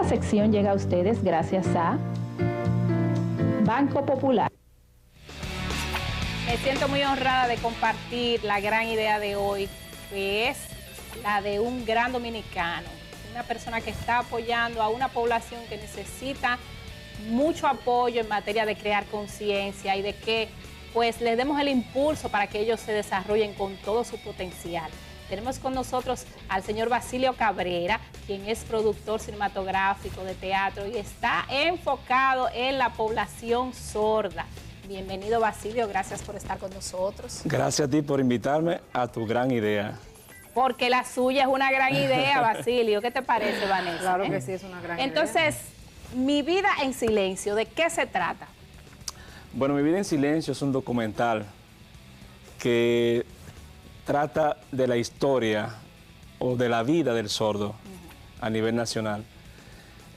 Esta sección llega a ustedes gracias a Banco Popular. Me siento muy honrada de compartir la gran idea de hoy, que es la de un gran dominicano, una persona que está apoyando a una población que necesita mucho apoyo en materia de crear conciencia y de que pues les demos el impulso para que ellos se desarrollen con todo su potencial. Tenemos con nosotros al señor Basilio Cabrera, quien es productor cinematográfico de teatro y está enfocado en la población sorda. Bienvenido, Basilio, gracias por estar con nosotros. Gracias a ti por invitarme a tu gran idea. Porque la suya es una gran idea, Basilio. ¿Qué te parece, Vanessa? Claro que sí, es una gran idea. Entonces, Mi vida en silencio, ¿de qué se trata? Bueno, Mi vida en silencio es un documental que trata de la historia o de la vida del sordo a nivel nacional.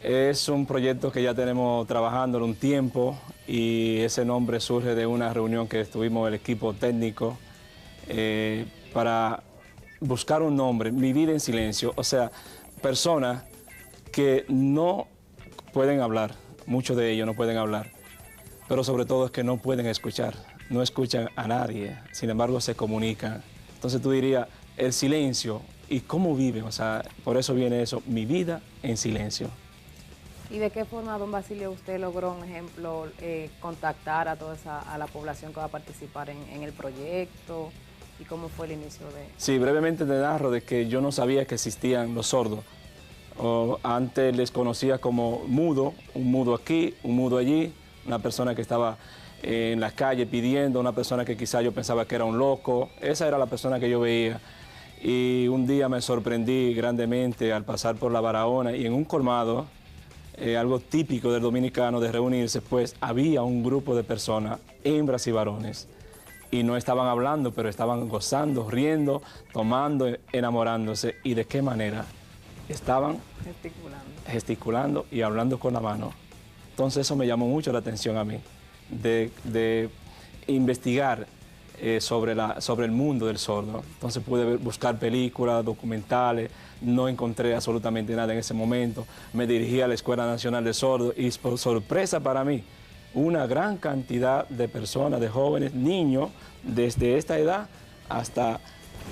Es un proyecto que ya tenemos trabajando en un tiempo y ese nombre surge de una reunión que estuvimos el equipo técnico para buscar un nombre, Mi vida en silencio, o sea, personas que no pueden hablar, muchos de ellos no pueden hablar, pero sobre todo es que no pueden escuchar, no escuchan a nadie, sin embargo se comunican. Entonces tú dirías, el silencio y cómo viven, o sea, por eso viene eso, Mi vida en silencio. ¿Y de qué forma, don Basilio, usted logró, un ejemplo, contactar a toda a la población que va a participar en el proyecto? ¿Y cómo fue el inicio de...? Sí, brevemente te narro de que yo no sabía que existían los sordos. Antes les conocía como mudo, un mudo aquí, un mudo allí, una persona que estaba en la calle pidiendo, una persona que quizá yo pensaba que era un loco. Esa era la persona que yo veía. Y un día me sorprendí grandemente al pasar por la Barahona y en un colmado, algo típico del dominicano de reunirse, pues había un grupo de personas, hembras y varones, y no estaban hablando, pero estaban gozando, riendo, tomando, enamorándose. ¿Y de qué manera? Estaban gesticulando y hablando con la mano. Entonces eso me llamó mucho la atención a mí, de investigar sobre el mundo del sordo. Entonces pude buscar películas, documentales, no encontré absolutamente nada en ese momento. Me dirigí a la Escuela Nacional de Sordos y por sorpresa para mí, una gran cantidad de personas, de jóvenes, niños, desde esta edad hasta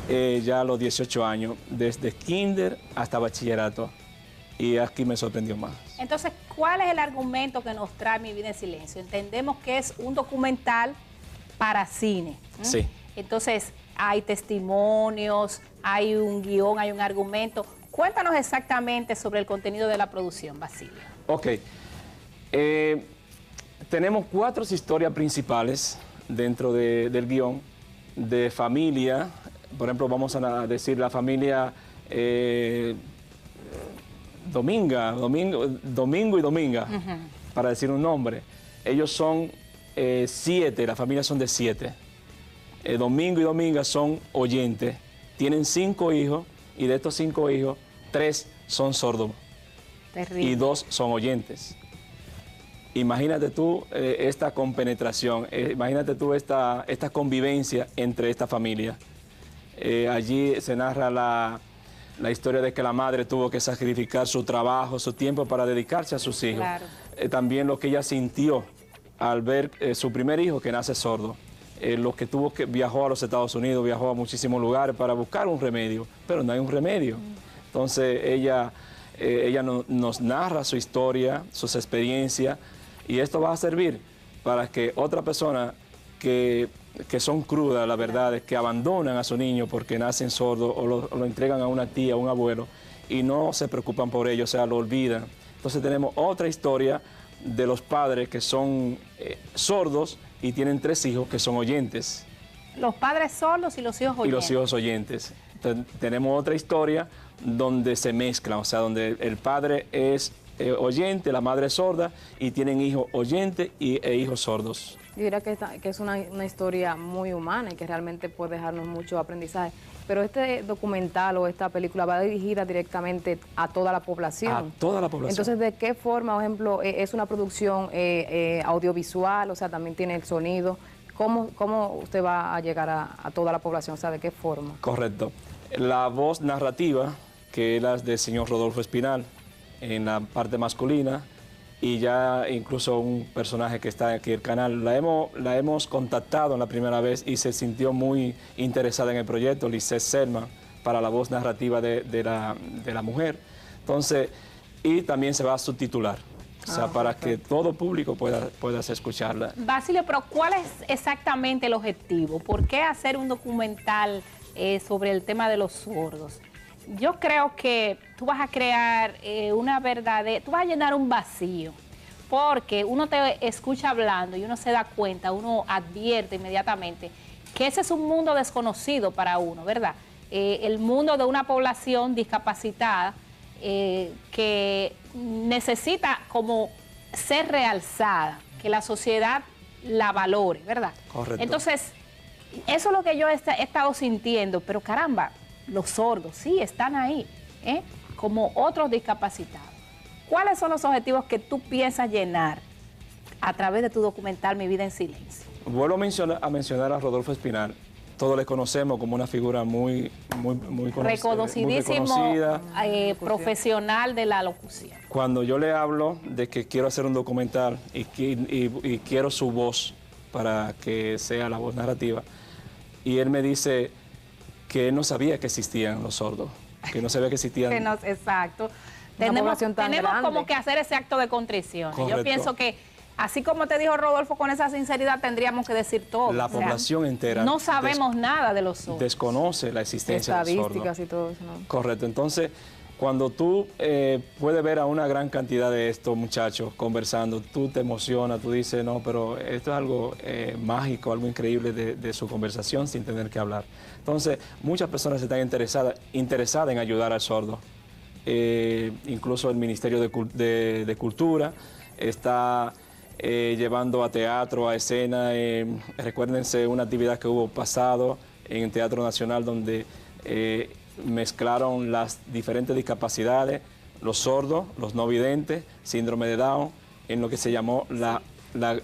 ya los 18 años, desde kinder hasta bachillerato. Y aquí me sorprendió más. Entonces, ¿cuál es el argumento que nos trae Mi vida en silencio? Entendemos que es un documental para cine. Sí. Entonces, hay testimonios, hay un guión, hay un argumento. Cuéntanos exactamente sobre el contenido de la producción, Basilio. Ok. Tenemos 4 historias principales dentro del guión, de familia. Por ejemplo, vamos a decir la familia Domingo y Dominga, para decir un nombre. Ellos son 7, la familia son de 7. Domingo y Dominga son oyentes, tienen 5 hijos y de estos 5 hijos, 3 son sordos. Terrible. Y 2 son oyentes. Imagínate tú esta compenetración, imagínate tú esta convivencia entre esta familia. Allí se narra la historia de que la madre tuvo que sacrificar su trabajo, su tiempo para dedicarse a sus hijos. Claro. También lo que ella sintió al ver su primer hijo que nace sordo. Lo que tuvo que viajó a los Estados Unidos, viajó a muchísimos lugares para buscar un remedio, pero no hay un remedio. Entonces ella nos narra su historia, sus experiencias, y esto va a servir para que otra persona que son crudas, la verdad, es que abandonan a su niño porque nacen sordos o lo entregan a una tía o un abuelo y no se preocupan por ello, o sea, lo olvidan. Entonces tenemos otra historia de los padres que son sordos y tienen 3 hijos que son oyentes. Los padres sordos y los hijos oyentes. Y los hijos oyentes. Entonces, tenemos otra historia donde se mezclan, o sea, donde el padre es oyente, la madre es sorda y tienen hijos oyentes e hijos sordos. Yo diría que es una historia muy humana y que realmente puede dejarnos mucho aprendizaje. Pero este documental o esta película va dirigida directamente a toda la población. A toda la población. Entonces, ¿de qué forma, por ejemplo, es una producción audiovisual? O sea, también tiene el sonido. ¿Cómo usted va a llegar a toda la población? O sea, ¿de qué forma? Correcto. La voz narrativa, que es la del señor Rodolfo Espinal, en la parte masculina, y ya incluso un personaje que está aquí en el canal, la hemos contactado la primera vez y se sintió muy interesada en el proyecto, Lisette Selman, para la voz narrativa de la mujer. Entonces, y también se va a subtitular, o sea, para que todo público pueda escucharla. Basilio, pero ¿cuál es exactamente el objetivo? ¿Por qué hacer un documental sobre el tema de los sordos? Yo creo que tú vas a crear tú vas a llenar un vacío, porque uno te escucha hablando y uno se da cuenta, uno advierte inmediatamente que ese es un mundo desconocido para uno, ¿verdad? El mundo de una población discapacitada que necesita como ser realzada, que la sociedad la valore, ¿verdad? Correcto. Entonces, eso es lo que yo he estado sintiendo, pero caramba, los sordos sí están ahí, como otros discapacitados. ¿Cuáles son los objetivos que tú piensas llenar a través de tu documental Mi Vida en Silencio? Vuelvo a mencionar a Rodolfo Espinal. Todos le conocemos como una figura muy reconocidísimo, reconocida. Profesional de la locución. Cuando yo le hablo de que quiero hacer un documental y quiero su voz para que sea la voz narrativa, y él me dice que él no sabía que existían los sordos, que no sabía que existían. Exacto. Una Tenemos población tan grande. como que hacer ese acto de contrición. Correcto. Yo pienso que, así como te dijo Rodolfo, con esa sinceridad tendríamos que decir todo. La población entera no sabemos nada de los sordos. desconoce la existencia del sordo. Estadísticas y todo eso, ¿no? Correcto. Entonces, cuando tú puedes ver a una gran cantidad de estos muchachos conversando, tú te emocionas, tú dices, no, pero esto es algo mágico, algo increíble de su conversación sin tener que hablar. Entonces, muchas personas están interesadas en ayudar al sordo. Incluso el Ministerio de Cultura está llevando a teatro, a escena. Recuérdense una actividad que hubo pasado en el Teatro Nacional donde mezclaron las diferentes discapacidades, los sordos, los no videntes, síndrome de Down, en lo que se llamó la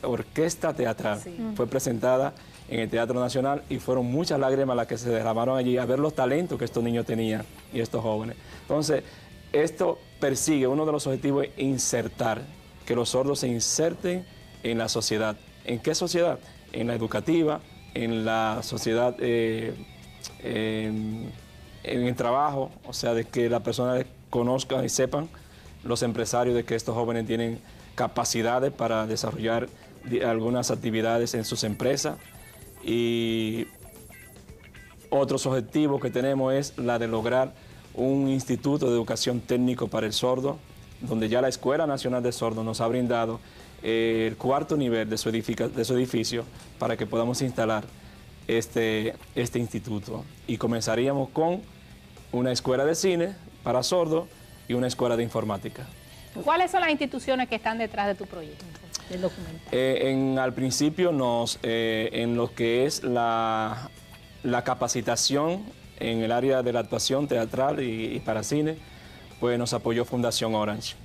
orquesta teatral. Sí. Fue presentada en el Teatro Nacional y fueron muchas lágrimas las que se derramaron allí a ver los talentos que estos niños tenían y estos jóvenes. Entonces, esto persigue, uno de los objetivos es insertar, que los sordos se inserten en la sociedad. ¿En qué sociedad? En la educativa, en la sociedad, en el trabajo, o sea, de que las personas conozcan y sepan, los empresarios, de que estos jóvenes tienen capacidades para desarrollar algunas actividades en sus empresas. Y otros objetivos que tenemos es la de lograr un instituto de educación técnico para el sordo, donde ya la Escuela Nacional de Sordos nos ha brindado el 4º nivel de su edificio para que podamos instalar este instituto. Y comenzaríamos con una escuela de cine para sordos y una escuela de informática. ¿Cuáles son las instituciones que están detrás de tu proyecto, del documental? Al principio en lo que es la capacitación en el área de la actuación teatral y para cine, pues nos apoyó Fundación Orange.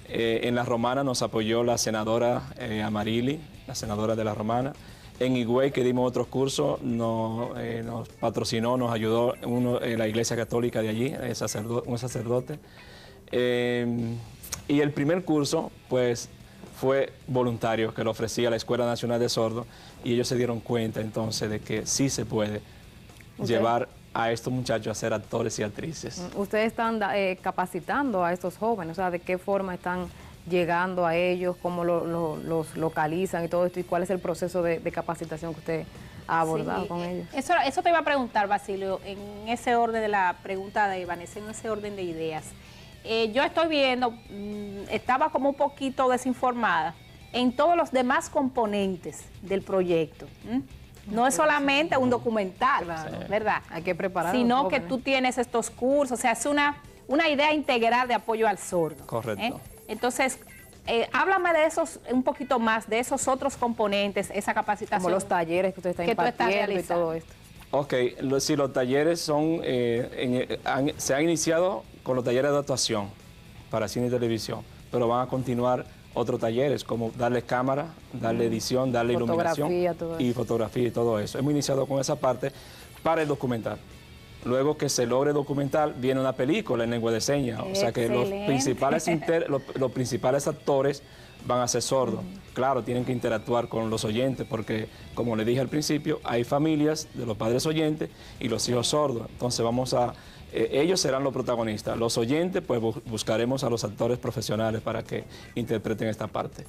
En La Romana nos apoyó la senadora Amarili, la senadora de La Romana. En Higüey, que dimos otros cursos, nos patrocinó, nos ayudó la Iglesia Católica de allí, un sacerdote. Y el primer curso, pues, fue voluntario, que lo ofrecía la Escuela Nacional de Sordos, y ellos se dieron cuenta entonces de que sí se puede llevar a estos muchachos a ser actores y actrices. Ustedes están capacitando a estos jóvenes, o sea, ¿de qué forma están llegando a ellos, cómo los localizan y todo esto, y cuál es el proceso de capacitación que usted ha abordado con ellos? Eso te iba a preguntar, Basilio, en ese orden de la pregunta de Vanessa, en ese orden de ideas. Yo estoy viendo, estaba como un poquito desinformada en todos los demás componentes del proyecto. No es solamente un documental, claro, ¿verdad? Hay que preparar. Sino que tú tienes estos cursos, o sea, es una idea integral de apoyo al sordo. Correcto. Entonces, háblame de esos, un poquito más, de esos otros componentes, esa capacitación. Como los talleres que usted está impartiendo y todo esto. Ok, sí, los talleres son, se han iniciado con los talleres de actuación para cine y televisión, pero van a continuar otros talleres como darle cámara, darle edición, darle iluminación todo y eso. fotografía y todo eso. Hemos iniciado con esa parte para el documental. Luego que se logre documentar, viene una película en lengua de señas. O sea que los principales actores van a ser sordos. Claro, tienen que interactuar con los oyentes porque, como le dije al principio, hay familias de los padres oyentes y los hijos sordos. Entonces ellos serán los protagonistas. Los oyentes, pues buscaremos a los actores profesionales para que interpreten esta parte.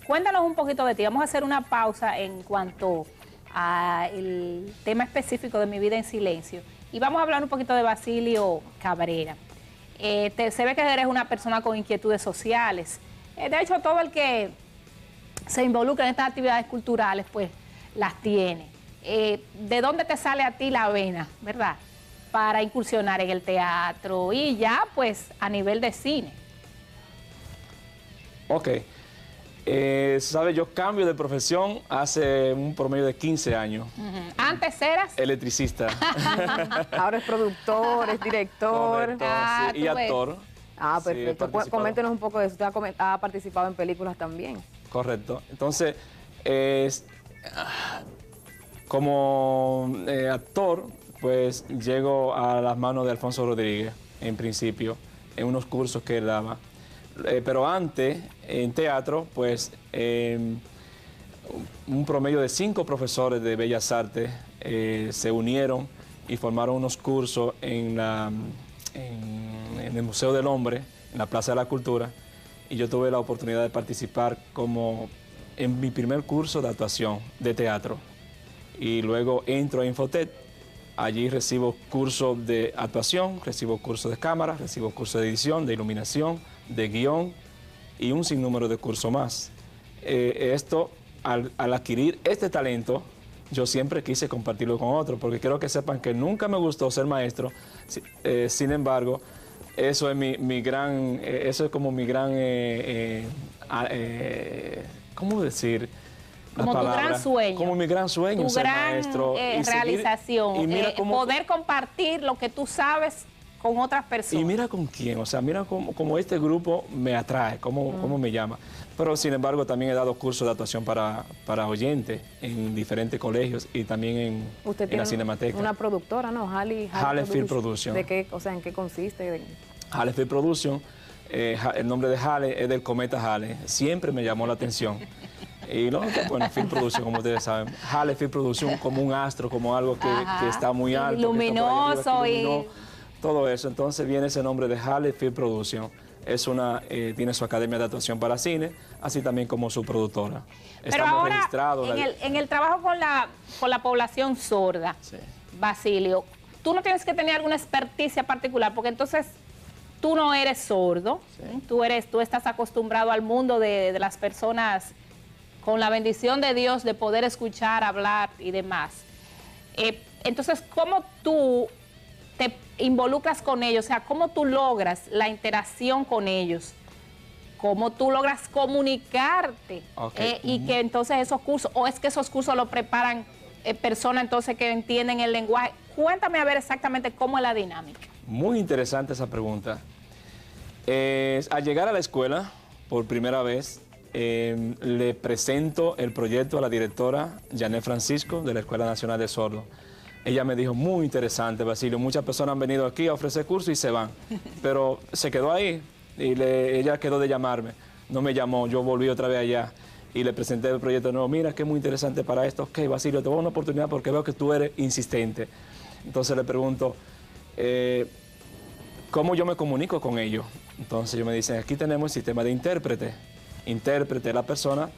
Cuéntanos un poquito de ti. Vamos a hacer una pausa en cuanto al tema específico de Mi Vida en Silencio. Y vamos a hablar un poquito de Basilio Cabrera. Se ve que eres una persona con inquietudes sociales. De hecho, todo el que se involucra en estas actividades culturales, pues las tiene. ¿De dónde te sale a ti la vena, verdad? Para incursionar en el teatro y ya, pues, a nivel de cine. Ok. ¿Sabes? Yo cambio de profesión hace un promedio de 15 años. ¿Antes eras? Electricista. Ahora es productor, es director. Correcto, sí, y actor. Ah, perfecto. Sí, coméntenos un poco de eso. Usted ha participado en películas también. Correcto. Entonces, como actor, pues llego a las manos de Alfonso Rodríguez, en principio, en unos cursos que él daba. Pero antes, en teatro, pues un promedio de 5 profesores de Bellas Artes se unieron y formaron unos cursos en el Museo del Hombre, en la Plaza de la Cultura, y yo tuve la oportunidad de participar en mi primer curso de actuación de teatro. Y luego entro a Infotet, allí recibo cursos de actuación, recibo cursos de cámara, recibo cursos de edición, de iluminación, de guión y un sinnúmero de cursos más. Al adquirir este talento, yo siempre quise compartirlo con otros, porque quiero que sepan que nunca me gustó ser maestro. Sin embargo, eso es eso es como mi gran, ¿cómo decir? Como tu gran sueño. Como mi gran sueño, tu ser gran maestro. realización. Y mira poder compartir lo que tú sabes con otras personas. Y mira con quién, o sea, mira cómo este grupo me atrae, cómo me llama. Pero sin embargo también he dado cursos de actuación para oyentes en diferentes colegios y también en la Cinemateca. Una productora, ¿no? Halle Film Production. ¿De qué, o sea, en qué consiste? Halle Film Production, el nombre de Halle es del cometa Halley. Siempre me llamó la atención. Y no, bueno, Film Production, como ustedes saben. Halle Film Production como un astro, como algo que está muy alto. Luminoso todo eso. Entonces viene ese nombre de Halle Film Production. Tiene su academia de actuación para cine, así también como su productora. Pero ahora, en el trabajo con la población sorda, sí, Basilio, tú no tienes que tener alguna experticia particular, porque entonces tú no eres sordo, sí, tú estás acostumbrado al mundo de las personas con la bendición de Dios de poder escuchar, hablar y demás. Entonces, ¿cómo tú te involucras con ellos? O sea, ¿cómo tú logras la interacción con ellos? ¿Cómo tú logras comunicarte? Okay. Y que entonces esos cursos, o es que esos cursos los preparan personas entonces que entienden el lenguaje. Cuéntame a ver exactamente cómo es la dinámica. Muy interesante esa pregunta. Al llegar a la escuela, por primera vez, le presento el proyecto a la directora Janet Francisco de la Escuela Nacional de Sordos. Ella me dijo, muy interesante, Basilio, muchas personas han venido aquí a ofrecer cursos y se van. Pero se quedó ahí y ella quedó de llamarme. No me llamó, yo volví otra vez allá y le presenté el proyecto de nuevo. Mira, que es muy interesante para esto. Ok, Basilio, te voy a dar una oportunidad porque veo que tú eres insistente. Entonces le pregunto, ¿cómo yo me comunico con ellos? Entonces ellos me dicen, aquí tenemos el sistema de intérprete. Intérprete es la persona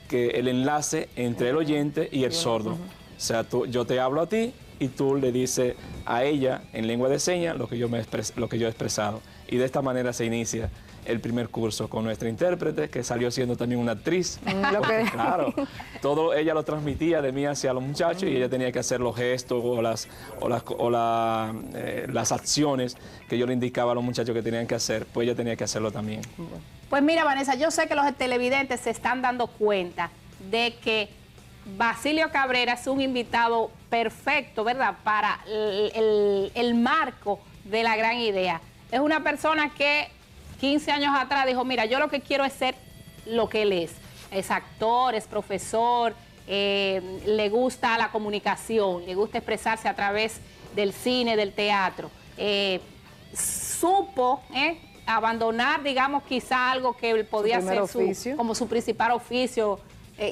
que el enlace entre el oyente y el sordo. O sea, yo te hablo a ti y tú le dices a ella en lengua de señas lo que yo he expresado. Y de esta manera se inicia el primer curso con nuestra intérprete, que salió siendo también una actriz. Claro, todo ella lo transmitía de mí hacia los muchachos y ella tenía que hacer los gestos o las acciones que yo le indicaba a los muchachos que tenían que hacer, pues ella tenía que hacerlo también. Pues mira, Vanessa, yo sé que los televidentes se están dando cuenta de que Basilio Cabrera es un invitado perfecto, ¿verdad?, para el marco de la gran idea. Es una persona que 15 años atrás dijo, mira, yo lo que quiero es ser lo que él es. Es actor, es profesor, le gusta la comunicación, le gusta expresarse a través del cine, del teatro, supo abandonar, digamos, quizá algo que él podía ser como su principal oficio,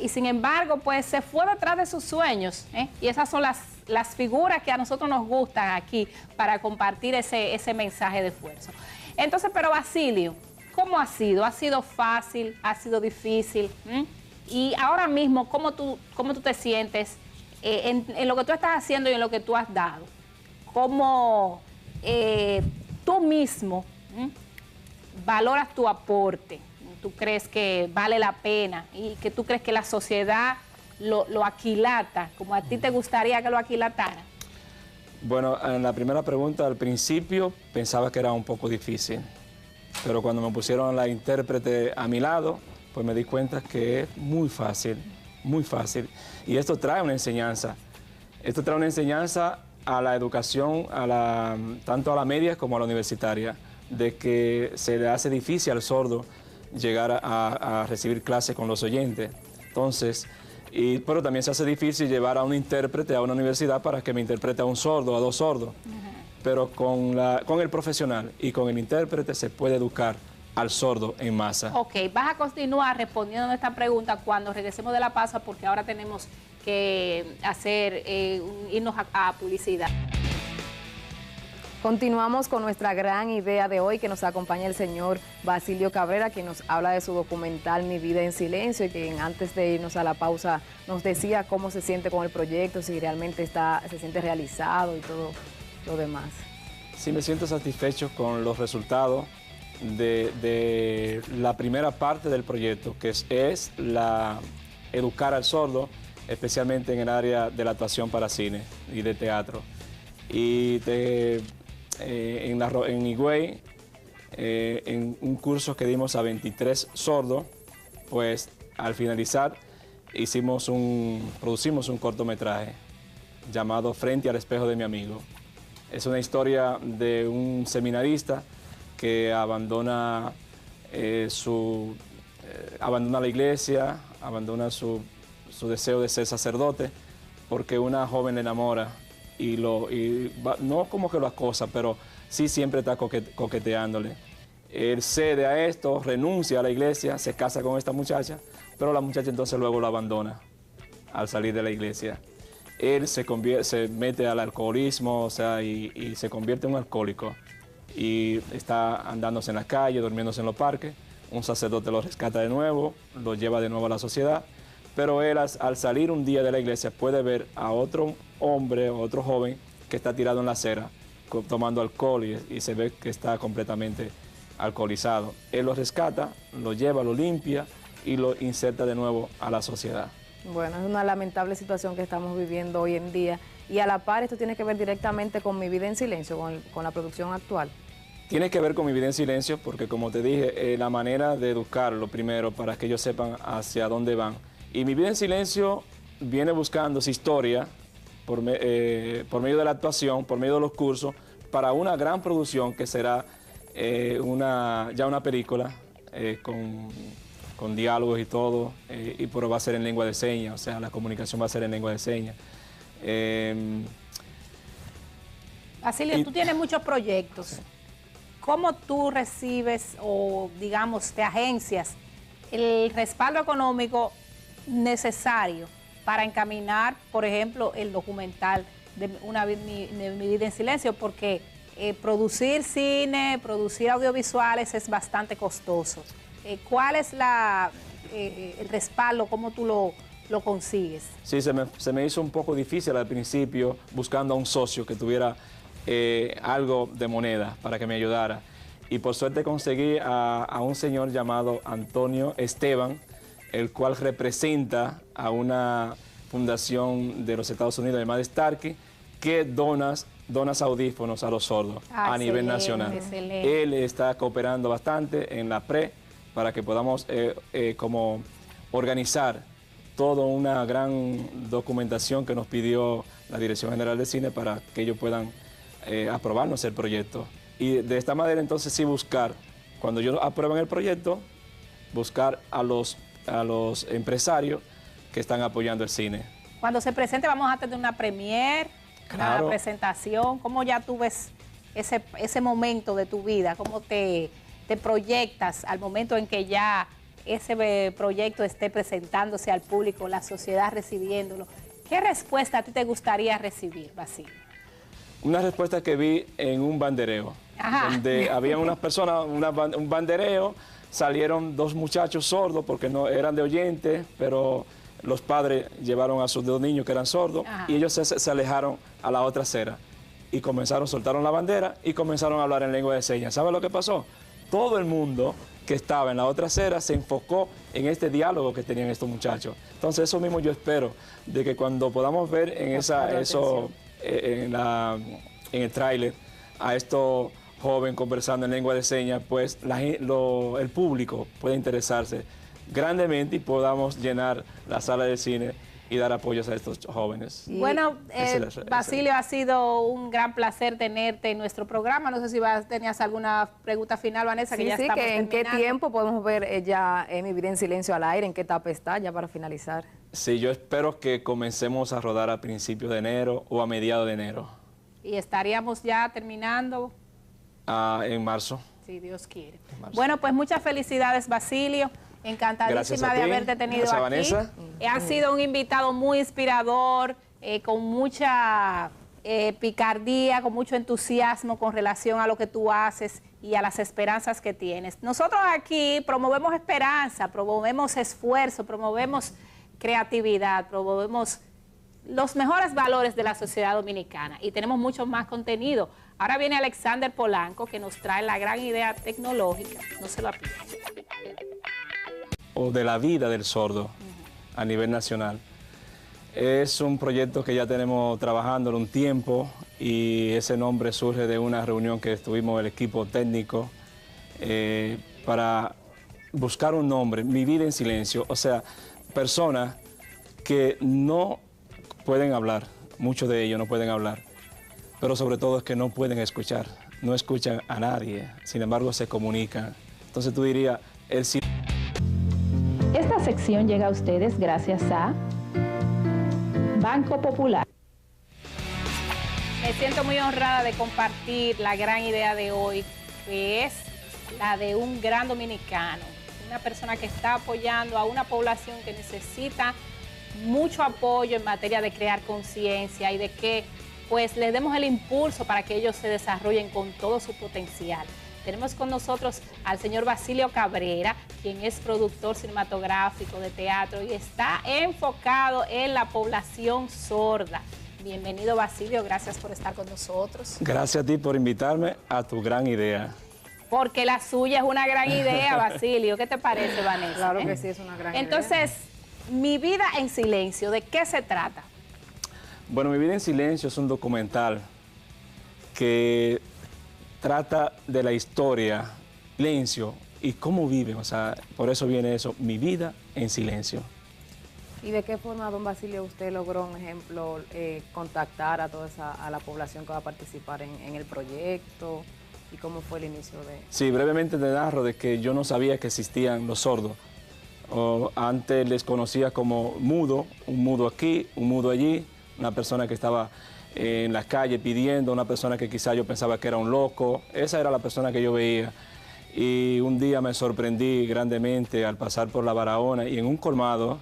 y sin embargo, pues se fue detrás de sus sueños, y esas son las figuras que a nosotros nos gustan aquí para compartir ese mensaje de esfuerzo. Entonces, pero Basilio, ¿cómo ha sido? ¿Ha sido fácil? ¿Ha sido difícil? Y ahora mismo, ¿cómo tú te sientes en lo que tú estás haciendo y en lo que tú has dado? ¿Cómo tú mismo valoras tu aporte? ¿Tú crees que vale la pena y que tú crees que la sociedad lo aquilata como a ti te gustaría que lo aquilatara? Bueno, en la primera pregunta, al principio pensaba que era un poco difícil, pero cuando me pusieron la intérprete a mi lado, pues me di cuenta que es muy fácil, muy fácil. Y esto trae una enseñanza. Esto trae una enseñanza a la educación, tanto a la media como a la universitaria, de que se le hace difícil al sordo llegar a recibir clases con los oyentes. Entonces, pero también se hace difícil llevar a un intérprete a una universidad para que me interprete a un sordo, a dos sordos. Pero con el profesional y con el intérprete se puede educar al sordo en masa. Ok, vas a continuar respondiendo a esta pregunta cuando regresemos de la pausa, porque ahora tenemos que irnos a publicidad. Continuamos con nuestra gran idea de hoy, que nos acompaña el señor Basilio Cabrera, quien nos habla de su documental Mi vida en silencio, y quien antes de irnos a la pausa nos decía cómo se siente con el proyecto, si realmente se siente realizado y todo lo demás. Sí, me siento satisfecho con los resultados de la primera parte del proyecto, que es educar al sordo, especialmente en el área de la actuación para cine y de teatro. Y en Higüey, en un curso que dimos a 23 sordos, pues al finalizar producimos un cortometraje llamado Frente al espejo de mi amigo. Es una historia de un seminarista que abandona la iglesia, abandona su deseo de ser sacerdote, porque una joven le enamora no como que lo acosa, pero sí siempre está coqueteándole. Él cede a esto, renuncia a la iglesia, se casa con esta muchacha, pero la muchacha entonces luego lo abandona al salir de la iglesia. Él se mete al alcoholismo, o sea, y se convierte en un alcohólico. Y está andándose en la calle, durmiéndose en los parques. Un sacerdote lo rescata de nuevo, lo lleva de nuevo a la sociedad. Pero él, al salir un día de la iglesia, puede ver a otro hombre o otro joven que está tirado en la acera tomando alcohol y se ve que está completamente alcoholizado. Él lo rescata, lo lleva, lo limpia y lo inserta de nuevo a la sociedad. Bueno, es una lamentable situación que estamos viviendo hoy en día. Y a la par, esto tiene que ver directamente con Mi vida en silencio, con la producción actual. Tiene que ver con Mi vida en silencio porque, como te dije, la manera de educarlo primero para que ellos sepan hacia dónde van. Y Mi vida en silencio viene buscando su historia por medio de la actuación, por medio de los cursos, para una gran producción que será ya una película con diálogos y todo, pero va a ser en lengua de señas, o sea, la comunicación va a ser en lengua de señas. Basilio, tú tienes muchos proyectos. Sí. ¿Cómo tú recibes o, digamos, te agencias el respaldo económico necesario para encaminar, por ejemplo, el documental de Mi vida en silencio? Porque producir cine, producir audiovisuales es bastante costoso. ¿Cuál es el respaldo? ¿Cómo tú lo consigues? Sí, se me hizo un poco difícil al principio buscando a un socio que tuviera algo de moneda para que me ayudara. Y por suerte conseguí a un señor llamado Antonio Esteban, el cual representa a una fundación de los Estados Unidos llamada Starkey, que dona audífonos a los sordos a nivel nacional. Excelente. Él está cooperando bastante en la para que podamos como organizar toda una gran documentación que nos pidió la Dirección General de Cine para que ellos puedan aprobarnos el proyecto. Y de esta manera entonces sí buscar, cuando ellos aprueben el proyecto, buscar a los empresarios que están apoyando el cine. Cuando se presente vamos a tener una premiere. Claro. una presentación. ¿Cómo ya tú ves ese momento de tu vida? ¿Cómo te proyectas al momento en que ya ese proyecto esté presentándose al público, la sociedad recibiéndolo? ¿Qué respuesta a ti te gustaría recibir, Basilio? Una respuesta que vi en un bandereo, Ajá. donde había unas personas, un bandereo, salieron dos muchachos sordos porque no eran de oyentes, pero los padres llevaron a sus dos niños que eran sordos. Ajá. Y ellos se alejaron a la otra acera y soltaron la bandera y comenzaron a hablar en lengua de señas. ¿Sabe lo que pasó? Todo el mundo que estaba en la otra acera se enfocó en este diálogo que tenían estos muchachos. Entonces eso mismo yo espero, de que cuando podamos ver en el tráiler a estos jóvenes conversando en lengua de señas, pues el público puede interesarse grandemente y podamos llenar la sala de cine y dar apoyos a estos jóvenes. Bueno, Basilio, ha sido un gran placer tenerte en nuestro programa. No sé si tenías alguna pregunta final, Vanessa, que ya estamos terminando. ¿En qué tiempo podemos ver ya Mi vida en silencio al aire? ¿En qué etapa está ya para finalizar? Sí, yo espero que comencemos a rodar a principios de enero o a mediados de enero. ¿Y estaríamos ya terminando? En marzo. Si Dios quiere. Bueno, pues muchas felicidades, Basilio. Encantadísima de haberte tenido aquí. Vanessa. Ha sido un invitado muy inspirador, con mucha picardía, con mucho entusiasmo con relación a lo que tú haces y a las esperanzas que tienes. Nosotros aquí promovemos esperanza, promovemos esfuerzo, promovemos creatividad, promovemos los mejores valores de la sociedad dominicana y tenemos mucho más contenido. Ahora viene Alexander Polanco, que nos trae la gran idea tecnológica. No se la pierdan. O de la vida del sordo a nivel nacional. Es un proyecto que ya tenemos trabajando un tiempo y ese nombre surge de una reunión que estuvimos el equipo técnico para buscar un nombre, Mi vida en silencio, o sea, personas que no pueden hablar, muchos de ellos no pueden hablar, pero sobre todo es que no pueden escuchar, no escuchan a nadie, sin embargo se comunican. Entonces tú dirías, el silencio. Esta sección llega a ustedes gracias a Banco Popular. Me siento muy honrada de compartir la gran idea de hoy, que es la de un gran dominicano, una persona que está apoyando a una población que necesita mucho apoyo en materia de crear conciencia y de que pues les demos el impulso para que ellos se desarrollen con todo su potencial. Tenemos con nosotros al señor Basilio Cabrera, quien es productor cinematográfico de teatro y está enfocado en la población sorda. Bienvenido, Basilio, gracias por estar con nosotros. Gracias a ti por invitarme a tu gran idea. Porque la suya es una gran idea, Basilio. ¿Qué te parece, Vanessa? Claro que sí, es una gran idea. Entonces, Mi vida en silencio, ¿de qué se trata? Bueno, Mi vida en silencio es un documental que trata de la historia, silencio y cómo viven, o sea, por eso viene eso, Mi vida en silencio. ¿Y de qué forma, don Basilio, usted logró, un ejemplo, contactar a toda a la población que va a participar en el proyecto? ¿Y cómo fue el inicio de...? Sí, brevemente te narro de que yo no sabía que existían los sordos. Antes les conocía como mudo, un mudo aquí, un mudo allí, una persona que estaba en la calle pidiendo, una persona que quizá yo pensaba que era un loco. Esa era la persona que yo veía. Y un día me sorprendí grandemente al pasar por la Barahona y en un colmado,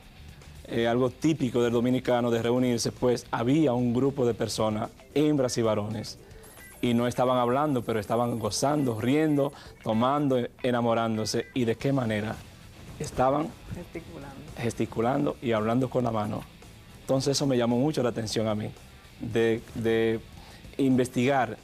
algo típico del dominicano de reunirse, pues había un grupo de personas, hembras y varones, y no estaban hablando, pero estaban gozando, riendo, tomando, enamorándose. ¿Y de qué manera? Estaban gesticulando y hablando con la mano. Entonces eso me llamó mucho la atención a mí, de investigar